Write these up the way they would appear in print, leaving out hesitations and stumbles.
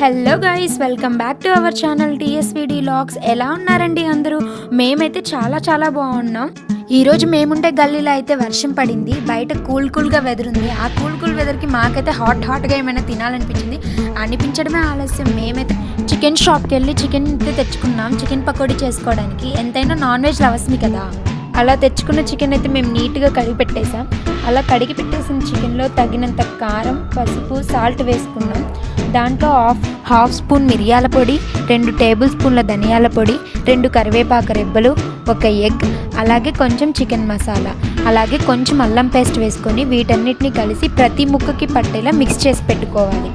Hello guys, welcome back to our channel TSVD vlogs. ఎలా ఉన్నారండి అందరూ? మేమైతే చాలా బాగున్నాం. ఈరోజు మేముండే గల్లీలో అయితే వర్షం పడింది. బయట కూల్గా వెదర్ ఉంది. ఆ కూల్ వెదర్కి మాకైతే హాట్గా ఏమైనా తినాలనిపించింది. అనిపించడమే ఆలస్యం. మేమైతే చికెన్ షాప్కి వెళ్ళి చికెన్ అయితే తెచ్చుకున్నాం, చికెన్ పకోడీ చేసుకోవడానికి. ఎంతైనా నాన్ వెజ్ లవర్స్ని కదా. అలా తెచ్చుకున్న చికెన్ అయితే మేము నీట్గా కడిగి పెట్టేసాం. అలా కడిగి పెట్టేసిన చికెన్లో తగినంత కారం, పసుపు, సాల్ట్ వేసుకున్నాం. దాంట్లో హాఫ్ స్పూన్ మిరియాల పొడి, 2 టేబుల్ స్పూన్ల ధనియాల పొడి, 2 కరివేపాకు రెబ్బలు, 1 ఎగ్, అలాగే కొంచెం చికెన్ మసాలా, అలాగే కొంచెం అల్లం పేస్ట్ వేసుకొని వీటన్నిటిని కలిసి ప్రతి ముక్కకి పట్టేలా మిక్స్ చేసి పెట్టుకోవాలి.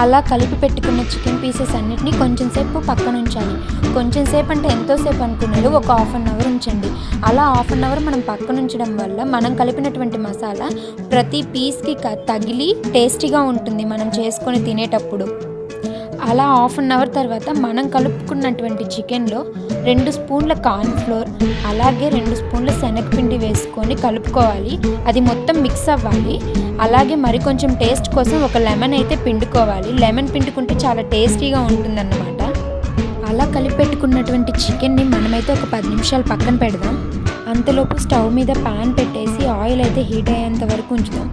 అలా కలిపి పెట్టుకున్న చికెన్ పీసెస్ అన్నిటిని కొంచెం సేపు పక్కన ఉంచాలి. కొంచెం సేపు అంటే ఎంతోసేపు అనుకున్నారు, ఒక హాఫ్ అన్ అవర్ ఉంచండి. అలా హాఫ్ అన్ అవర్ మనం పక్కన ఉంచడం వల్ల మనం కలిపినటువంటి మసాలా ప్రతి పీస్కి తగిలి టేస్టీగా ఉంటుంది మనం చేసుకొని తినేటప్పుడు. అలా హాఫ్ అన్ అవర్ తర్వాత మనం కలుపుకున్నటువంటి చికెన్లో 2 స్పూన్ల కార్న్ ఫ్లోర్, అలాగే 2 స్పూన్ల శనగపిండి వేసుకొని కలుపుకోవాలి. అది మొత్తం మిక్స్ అవ్వాలి. అలాగే మరి కొంచెం టేస్ట్ కోసం ఒక లెమన్ అయితే పిండుకోవాలి. లెమన్ పిండుకుంటే చాలా టేస్టీగా ఉంటుందన్నమాట. అలా కలిపి పెట్టుకున్నటువంటి చికెన్ని మనమైతే ఒక 10 నిమిషాలు పక్కన పెడదాం. అంతలోపు స్టవ్ మీద ప్యాన్ పెట్టేసి ఆయిల్ అయితే హీట్ అయ్యేంత వరకు ఉంచుదాం.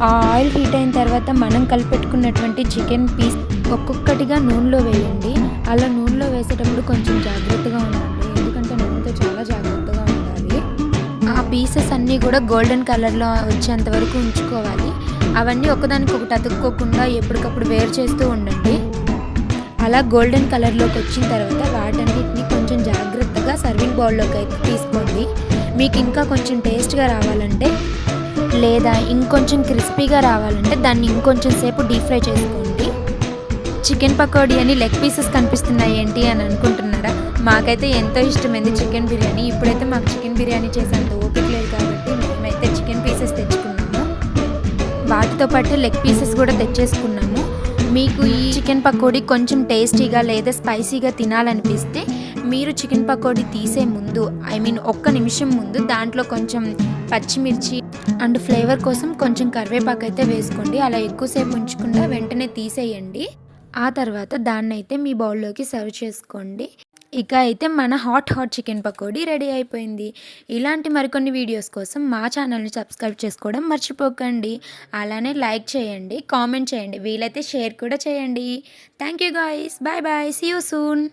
ఆ ఆయిల్ హీట్ అయిన తర్వాత మనం కలిపెట్టుకున్నటువంటి చికెన్ పీస్ ఒక్కొక్కటిగా నూనెలో వేయండి. అలా నూనెలో వేసేటప్పుడు కొంచెం జాగ్రత్తగా ఉండండి, ఎందుకంటే నూనెతో చాలా జాగ్రత్తగా ఉండాలి. ఆ పీసెస్ అన్నీ కూడా గోల్డెన్ కలర్లో వచ్చేంత వరకు ఉంచుకోవాలి. అవన్నీ ఒకదానికొకటి అతుక్కోకుండా ఎప్పటికప్పుడు వేరు చేస్తూ ఉండండి. అలా గోల్డెన్ కలర్లోకి వచ్చిన తర్వాత వాటన్నిటిని కొంచెం జాగ్రత్తగా సర్వింగ్ బౌల్లోకి అయితే తీసుకోండి. మీకు ఇంకా కొంచెం టేస్ట్గా రావాలంటే లేదా ఇంకొంచెం క్రిస్పీగా రావాలంటే దాన్ని ఇంకొంచెం సేపు డీప్ ఫ్రై చేసుకోండి. చికెన్ పకోడీ అని లెగ్ పీసెస్ కనిపిస్తున్నాయి ఏంటి అని అనుకుంటున్నారా? మాకైతే ఎంతో ఇష్టమైంది చికెన్ బిర్యానీ. ఇప్పుడైతే మాకు చికెన్ బిర్యానీ చేసేంత ఓపిక లేదు కాబట్టి మేమైతే చికెన్ పీసెస్ తెచ్చుకున్నాము. వాటితో పాటు లెగ్ పీసెస్ కూడా తెచ్చేసుకున్నాము. మీకు ఈ చికెన్ పకోడీ కొంచెం టేస్టీగా లేదా స్పైసీగా తినాలనిపిస్తే మీరు చికెన్ పకోడీ తీసే ముందు, ఒక్క నిమిషం ముందు దాంట్లో కొంచెం పచ్చిమిర్చి అండ్ ఫ్లేవర్ కోసం కొంచెం కరివేపాకు అయితే వేసుకోండి. అలా ఎక్కువసేపు ఉంచకుండా వెంటనే తీసేయండి. ఆ తర్వాత దాన్ని అయితే మీ బౌల్లోకి సర్వ్ చేసుకోండి. ఇక అయితే మన హాట్ చికెన్ పకోడీ రెడీ అయిపోయింది. ఇలాంటి మరికొన్ని వీడియోస్ కోసం మా ఛానల్ని సబ్స్క్రైబ్ చేసుకోవడం మర్చిపోకండి. అలానే లైక్ చేయండి, కామెంట్ చేయండి, వీలైతే షేర్ కూడా చేయండి. Thank you guys, bye see you soon.